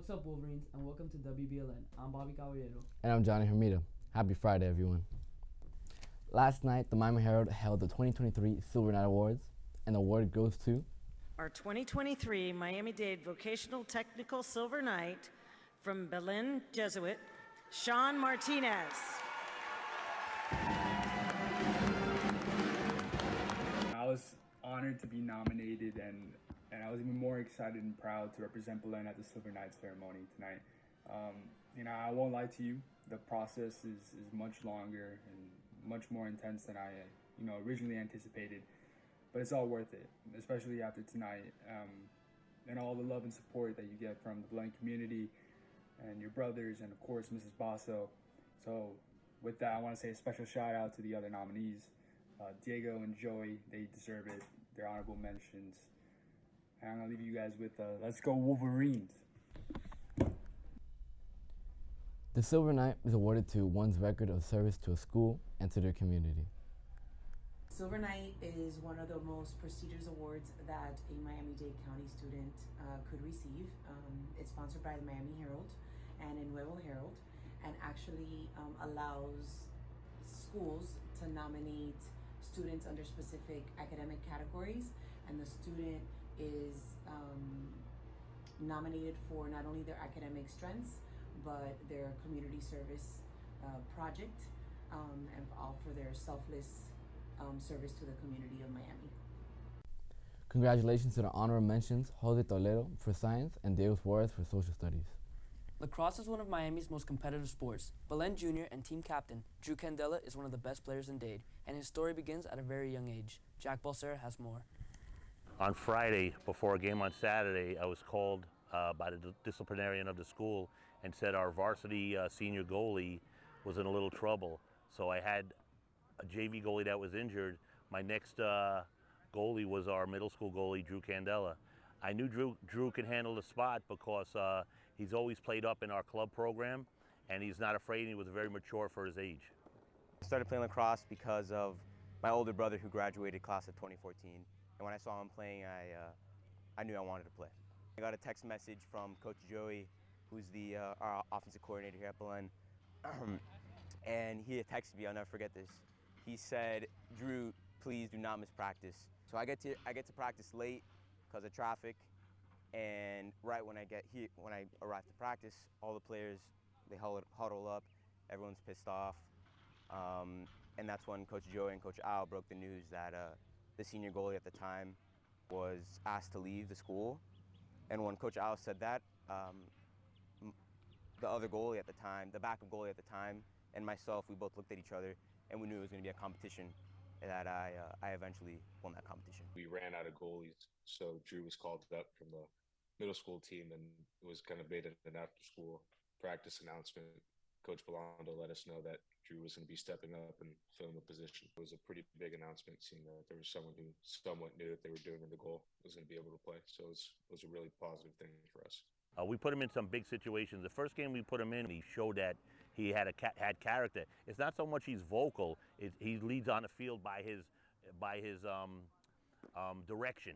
What's up, Wolverines, and welcome to WBLN. I'm Bobby Caballero. And I'm Johnny Hermida. Happy Friday, everyone. Last night, the Miami Herald held the 2023 Silver Knight Awards, and the award goes to our 2023 Miami-Dade Vocational Technical Silver Knight from Belen Jesuit, Sean Martinez. I was honored to be nominated, and I was even more excited and proud to represent Belen at the Silver Knight ceremony tonight. I won't lie to you, the process is much longer and much more intense than I originally anticipated, but it's all worth it, especially after tonight, and all the love and support that you get from the Belen community and your brothers and of course Mrs. Basso. So with that, I want to say a special shout out to the other nominees, Diego and Joey. They deserve it. They're honorable mentions. And I'm gonna leave you guys with let's go Wolverines. The Silver Knight is awarded to one's record of service to a school and to their community. Silver Knight is one of the most prestigious awards that a Miami-Dade County student could receive. It's sponsored by the Miami Herald and in Nuevo Herald, and actually allows schools to nominate students under specific academic categories, and the student is nominated for not only their academic strengths, but their community service project, and all for their selfless service to the community of Miami. Congratulations to the honorable mentions, Jose Toledo for science and Diego Suarez for social studies. Lacrosse is one of Miami's most competitive sports. Belen Jr. and team captain Drew Candela is one of the best players in Dade, and his story begins at a very young age. Jack Balsera has more. On Friday, before a game on Saturday, I was called by the disciplinarian of the school and said our varsity senior goalie was in a little trouble. So I had a JV goalie that was injured. My next goalie was our middle school goalie, Drew Candela. I knew Drew could handle the spot because he's always played up in our club program, and he's not afraid, and he was very mature for his age. I started playing lacrosse because of my older brother who graduated class of 2014. And when I saw him playing, I knew I wanted to play. I got a text message from Coach Joey, who's our offensive coordinator here at Belen, and he had texted me. I'll never forget this. He said, "Drew, please do not miss practice." So I get to practice late because of traffic, and right when I arrive to practice, all the players, they huddle up. Everyone's pissed off, and that's when Coach Joey and Coach Al broke the news that the senior goalie at the time was asked to leave the school. And when Coach Al said that, the other goalie at the time, the backup goalie at the time, and myself, we both looked at each other, and we knew it was going to be a competition, and that I eventually won that competition. We ran out of goalies, so Drew was called up from the middle school team, and it was kind of made an after-school practice announcement. Coach Belando let us know that Drew was going to be stepping up and filling the position. It was a pretty big announcement, seeing that there was someone who somewhat knew that they were doing in the goal was going to be able to play. So it was a really positive thing for us. We put him in some big situations. The first game we put him in, he showed that he had character. It's not so much he's vocal; he leads on the field by his direction.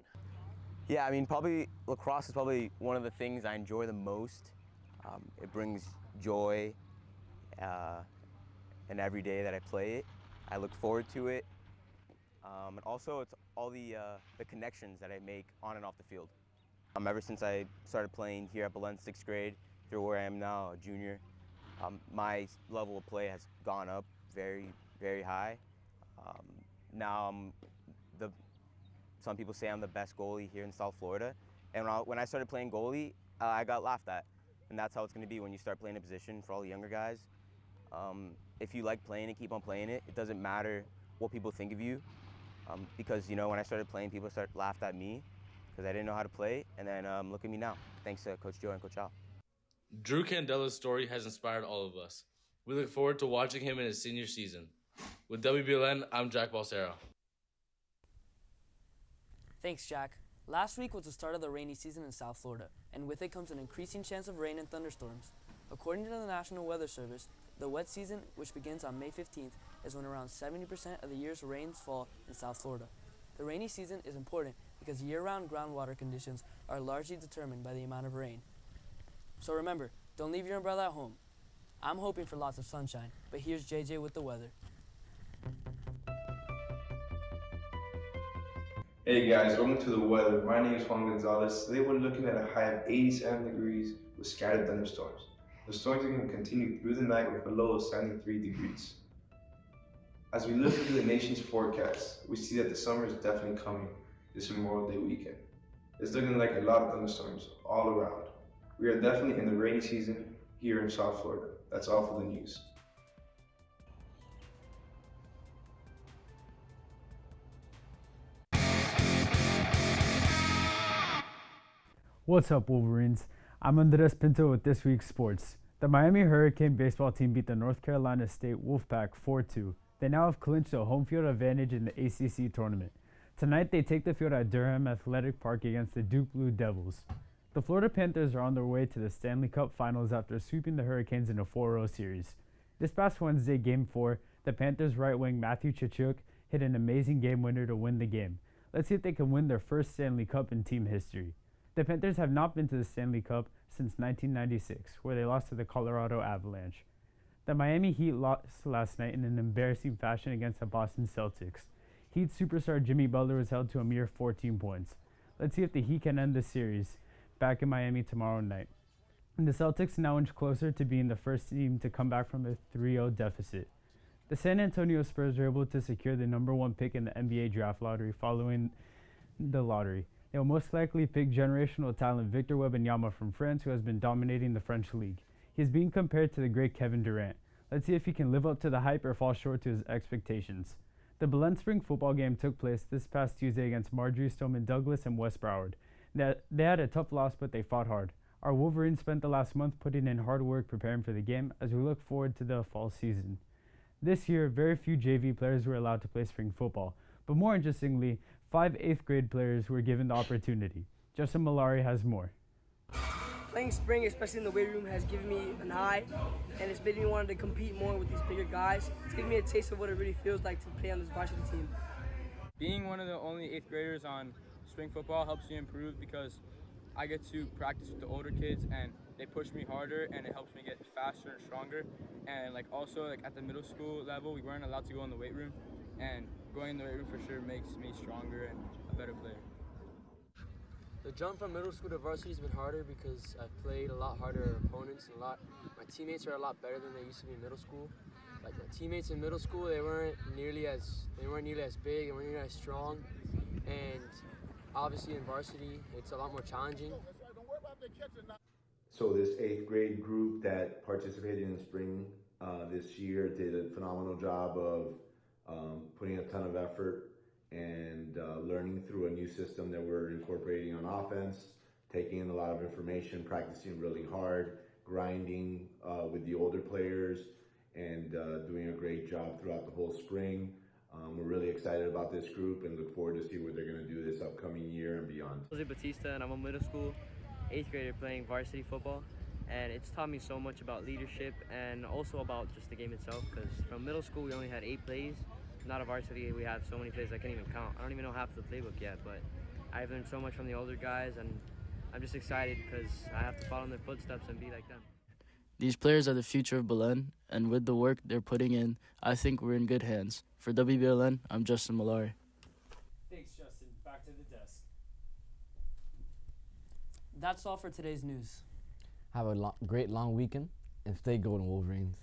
Yeah, I mean, probably lacrosse is probably one of the things I enjoy the most. It brings joy. And every day that I play it, I look forward to it. And also, it's all the connections that I make on and off the field. Ever since I started playing here at Belen 6th grade through where I am now, a junior, my level of play has gone up very, very high. Now some people say I'm the best goalie here in South Florida. And when I started playing goalie, I got laughed at. And that's how it's going to be when you start playing a position for all the younger guys. If you like playing it, keep on playing it. It doesn't matter what people think of you, because when I started playing, people laughed at me because I didn't know how to play, and then look at me now, thanks to Coach Joe and Coach Al. Drew Candela's story has inspired all of us. We look forward to watching him in his senior season. With WBLN, I'm Jack Balsera. Thanks, Jack. Last week was the start of the rainy season in South Florida, and with it comes an increasing chance of rain and thunderstorms. According to the National Weather Service, the wet season, which begins on May 15th, is when around 70% of the year's rains fall in South Florida. The rainy season is important because year-round groundwater conditions are largely determined by the amount of rain. So remember, don't leave your umbrella at home. I'm hoping for lots of sunshine, but here's JJ with the weather. Hey guys, welcome to the weather. My name is Juan Gonzalez. Today we're looking at a high of 87 degrees with scattered thunderstorms. The storms are going to continue through the night with a low of 73 degrees. As we look into the nation's forecast, we see that the summer is definitely coming this Memorial Day weekend. It's looking like a lot of thunderstorms all around. We are definitely in the rainy season here in South Florida. That's all for the news. What's up, Wolverines? I'm Andres Pinto with this week's sports. The Miami Hurricane baseball team beat the North Carolina State Wolfpack 4-2. They now have clinched a home field advantage in the ACC tournament. Tonight, they take the field at Durham Athletic Park against the Duke Blue Devils. The Florida Panthers are on their way to the Stanley Cup Finals after sweeping the Hurricanes in a 4-0 series. This past Wednesday, Game 4, the Panthers' right wing Matthew Tkachuk hit an amazing game winner to win the game. Let's see if they can win their first Stanley Cup in team history. The Panthers have not been to the Stanley Cup since 1996, where they lost to the Colorado Avalanche. The Miami Heat lost last night in an embarrassing fashion against the Boston Celtics. Heat superstar Jimmy Butler was held to a mere 14 points. Let's see if the Heat can end the series back in Miami tomorrow night. And the Celtics now inch closer to being the first team to come back from a 3-0 deficit. The San Antonio Spurs were able to secure the number 1 pick in the NBA draft lottery following the lottery. They will most likely pick generational talent Victor Wembanyama from France, who has been dominating the French league. He is being compared to the great Kevin Durant. Let's see if he can live up to the hype or fall short to his expectations. The Belen spring football game took place this past Tuesday against Marjorie Stoneman Douglas and West Broward. They had a tough loss, but they fought hard. Our Wolverines spent the last month putting in hard work preparing for the game as we look forward to the fall season. This year, very few JV players were allowed to play spring football, but more interestingly, 5 8th grade players were given the opportunity. Justin Malari has more. Playing spring, especially in the weight room, has given me an high, and it's made me want to compete more with these bigger guys. It's given me a taste of what it really feels like to play on this varsity team. Being one of the only 8th graders on spring football helps me improve because I get to practice with the older kids and they push me harder and it helps me get faster and stronger. And also at the middle school level, we weren't allowed to go in the weight room, and going in the weight room for sure makes me stronger and a better player. The jump from middle school to varsity has been harder because I've played a lot harder opponents and my teammates are a lot better than they used to be in middle school. Like my teammates in middle school, they weren't nearly as big, they weren't nearly as strong, and obviously in varsity it's a lot more challenging. So this 8th grade group that participated in the spring this year did a phenomenal job of putting a ton of effort and learning through a new system that we're incorporating on offense, taking in a lot of information, practicing really hard, grinding with the older players, and doing a great job throughout the whole spring. We're really excited about this group and look forward to see what they're going to do this upcoming year and beyond. Jose Batista, and I'm a middle school 8th grader playing varsity football, and it's taught me so much about leadership and also about just the game itself, because from middle school we only had 8 plays. Not a varsity, we have so many plays I can't even count. I don't even know half the playbook yet, but I've learned so much from the older guys, and I'm just excited because I have to follow in their footsteps and be like them. These players are the future of Belen, and with the work they're putting in, I think we're in good hands. For WBLN, I'm Justin Malari. Thanks, Justin. Back to the desk. That's all for today's news. Have a great long weekend and stay golden, Wolverines.